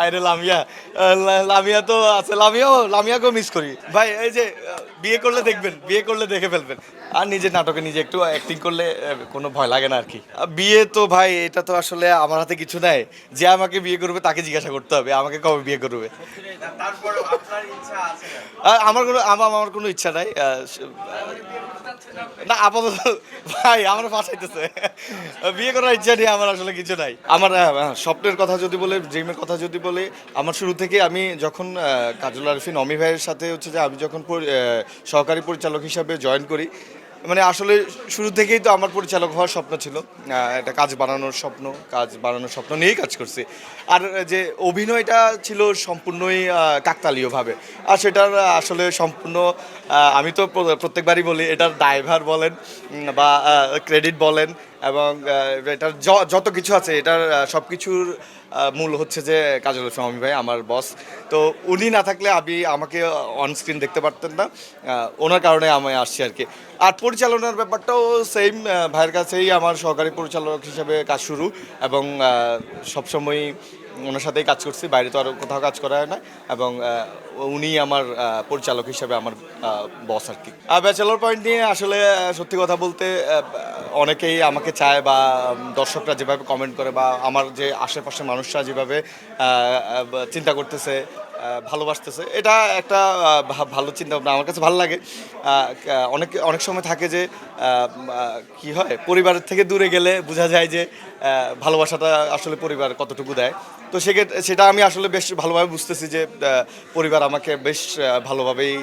আরে লামিয়া লামিয়া তো আছে, লামিয়াকেও মিস করি ভাই। এই যে বিয়ে করলে দেখবেন, বিয়ে করলে দেখে ফেলবেন। আর নিজের নাটকে নিজে একটু অ্যাক্টিং করলে কোনো ভয় লাগে না আর কি। বিয়ে তো ভাই এটা তো আসলে আমার হাতে কিছু নাই। যে আমাকে বিয়ে করবে তাকে জিজ্ঞাসা করতে হবে আমাকে কবে বিয়ে করবে। আমার কোনো ইচ্ছা নাই। না আপাতত ভাই আমার ফাঁসাইতেছে। বিয়ে করার ইচ্ছা নেই আমার, আসলে কিছু নাই আমার। স্বপ্নের কথা যদি বলে, ড্রিমের কথা যদি বলে, আমার শুরু থেকে আমি যখন কাজল আরিফিন অমি ভাইয়ের সাথে হচ্ছে যে আমি যখন সহকারী পরিচালক হিসাবে জয়েন করি, মানে আসলে শুরু থেকেই তো আমার পরিচালক হওয়ার স্বপ্ন ছিল। একটা কাজ বানানোর স্বপ্ন নিয়েই কাজ করছি। আর যে অভিনয়টা ছিল সম্পূর্ণই কাকতালীয়ভাবে। আর সেটার আসলে সম্পূর্ণ আমি তো প্রত্যেকবারই বলি, এটার দায়ভার বলেন বা ক্রেডিট বলেন এবং এটার যত কিছু আছে, এটার সব কিছুর মূল হচ্ছে যে কাজল হোসেন অমি ভাই আমার বস। তো উনি না থাকলে আমাকে অন স্ক্রিন দেখতে পারতেন না। ওনার কারণে আমি আসছি আর কি। আর পরিচালনার ব্যাপারটাও সেম, ভাইয়ের কাছেই আমার সহকারী পরিচালক হিসাবে কাজ শুরু এবং সবসময়ই ওনার সাথেই কাজ করছি, বাইরে তো আর কোথাও কাজ করা হয় না। এবং উনি আমার পরিচালক হিসাবে আমার বস আর কি। ব্যাচেলর পয়েন্ট নিয়ে আসলে সত্যি কথা বলতে অনেকেই আমাকে চায় বা দর্শকরা যেভাবে কমেন্ট করে বা আমার যে আশেপাশে মানুষরা যেভাবে চিন্তা করতেছে, ভালোবাসতেছে, এটা একটা ভালো চিন্তা ভাবনা, আমার কাছে ভালো লাগে। অনেক সময় থাকে যে কি হয়, পরিবারের থেকে দূরে গেলে বোঝা যায় যে ভালোবাসাটা আসলে পরিবার কতটুকু দেয়। তো সেটা আমি আসলে বেশ ভালোভাবে বুঝতেছি যে পরিবার আমাকে বেশ ভালোভাবেই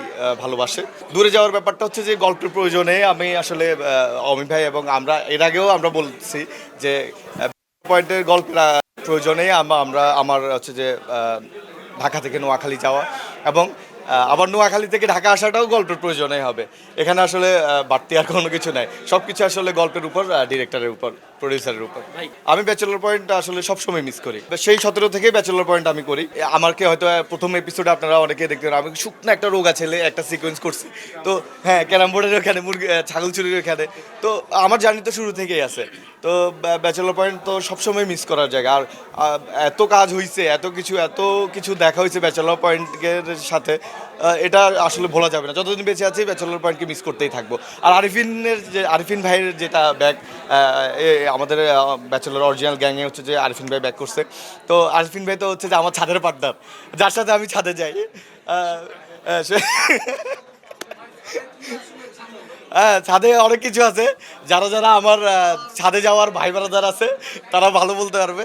ভালোবাসে। দূরে যাওয়ার ব্যাপারটা হচ্ছে যে গল্পের প্রয়োজনে আমি আসলে অমি ভাই এবং আমরা এর আগেও আমরা বলছি যে পয়েন্টের গল্পের প্রয়োজনেই আমার হচ্ছে যে ঢাকা থেকে নোয়াখালী যাওয়া এবং আবার নোয়াখালী থেকে ঢাকা আসাটাও গল্পের প্রয়োজনেই হবে। এখানে আসলে বাড়তি আর কোনো কিছু নাই, সব কিছু আসলে গল্পের উপর, ডিরেক্টরের উপর, প্রডিউসারের উপর। আমি ব্যাচেলর পয়েন্ট আসলে সবসময় মিস করি, সেই 17 থেকে ব্যাচেলর পয়েন্ট আমি করি। আমাকে হয়তো প্রথম এপিসোডে আপনারা অনেকে দেখতে পারেন আমি শুকনো একটা রোগা ছেলে একটা সিকোয়েন্স করছি। তো হ্যাঁ, ক্যারাম বোর্ডের ওখানে ছাগল চুরির ওখানে। তো আমার জার্নি তো শুরু থেকেই আছে। তো ব্যাচেলর পয়েন্ট তো সবসময় মিস করার জায়গা। আর এত কাজ হয়েছে, এত কিছু দেখা হয়েছে ব্যাচেলর পয়েন্টের সাথে, এটা আসলে ভোলা যাবে না। যতদিন বেঁচে আছি ব্যাচেলর পয়েন্টকে মিস করতেই থাকবো। আর আরিফিন ভাইয়ের যেটা ব্যাক, আমাদের ব্যাচেলর অরিজিনাল গ্যাংয়ে হচ্ছে যে আরিফিন ভাই ব্যাক করছে। তো আরিফিন ভাই তো হচ্ছে যে আমার ছাদের পার্টনার, যার সাথে আমি ছাদে যাই। সে হ্যাঁ, ছাদে অনেক কিছু আছে। যারা যারা আমার ছাদে যাওয়ার ভাই ব্রাদার আছে, তারা ভালো বলতে পারবে।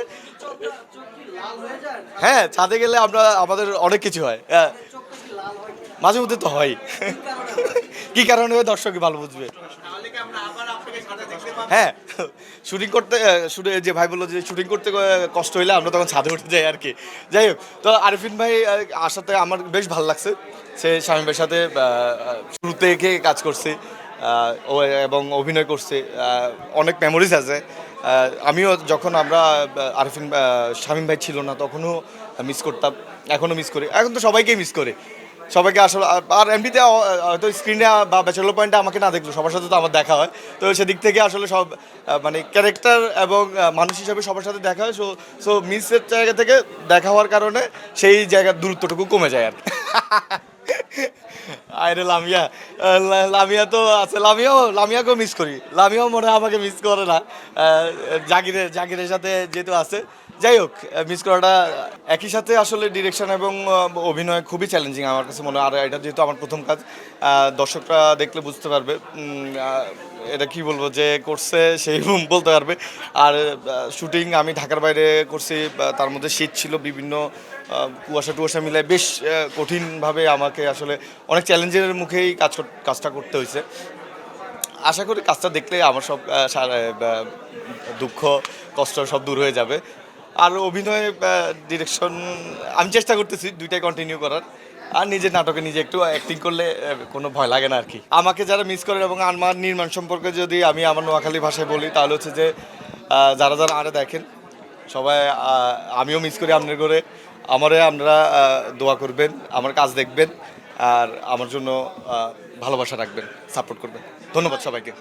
হ্যাঁ, ছাদে গেলে আমাদের অনেক কিছু হয়। মাঝে মধ্যে তো হয়। কি কারণে হয় দর্শকই ভালো বুঝবে। হ্যাঁ, শুটিং করতে যে ভাই বললো যে শুটিং করতে কষ্ট হইলে আমরা তখন ছাদে উঠে যাই আর কি। যাই হোক, তো আরিফিন ভাই আসাতে আমার বেশ ভালো লাগছে। সে শামীম ভাইয়ের সাথে শুরু থেকে কাজ করছে এবং অভিনয় করছে, অনেক মেমোরিজ আছে। আমিও যখন শামীম ভাই ছিল না তখনও মিস করতাম, এখনও মিস করি, এখন তো সবাইকেই মিস করি। সবাইকে আসলে আর এমনিতে হয়তো স্ক্রিনে বা ব্যাচেলর পয়েন্টে আমাকে না দেখলো, সবার সাথে তো আমার দেখা হয়। তো সেদিক থেকে আসলে সব মানে ক্যারেক্টার এবং মানুষ হিসাবে সবার সাথে দেখা হয়। সো মিসের জায়গা থেকে দেখা হওয়ার কারণে সেই জায়গার দূরত্বটুকু কমে যায় আর কি। আরে লামিয়া লামিয়া তো আছে, লামিয়াকেও মিস করি। লামিয়াও মনে হয় আমাকে মিস করে না। জাকিরের সাথে যেহেতু আছে, যাই হোক, মিস করাটা একই সাথে আসলে ডিরেকশন এবং অভিনয় খুবই চ্যালেঞ্জিং আমার কাছে মনে হয়। আর এটা যেহেতু আমার প্রথম কাজ, দর্শকরা দেখলে বুঝতে পারবে। এটা কি বলবো, যে করছে সেই বলতে পারবে। আর শুটিং আমি ঢাকার বাইরে করছি, তার মধ্যে শীত ছিল, বিভিন্ন কুয়াশা টুয়াশা মিলায় বেশ কঠিনভাবে আমাকে আসলে অনেক চ্যালেঞ্জের মুখেই কাজটা করতে হয়েছে। আশা করি কাজটা দেখলে আমার সব দুঃখ কষ্ট সব দূর হয়ে যাবে। আর অভিনয়, ডিরেকশন আমি চেষ্টা করতেছি দুইটাই কন্টিনিউ করার। আর নিজের নাটকে নিজে একটু অ্যাক্টিং করলে কোনো ভয় লাগে না আর কি। আমাকে যারা মিস করেন এবং আমার নির্মাণ সম্পর্কে যদি আমি আমার নোয়াখালী ভাষায় বলি, তাহলে হচ্ছে যে যারা যারা আরে দেখেন সবাই, আমিও মিস করি আপনার করে। আপনারা দোয়া করবেন, আমার কাজ দেখবেন আর আমার জন্য ভালোবাসা রাখবেন, সাপোর্ট করবেন। ধন্যবাদ সবাইকে।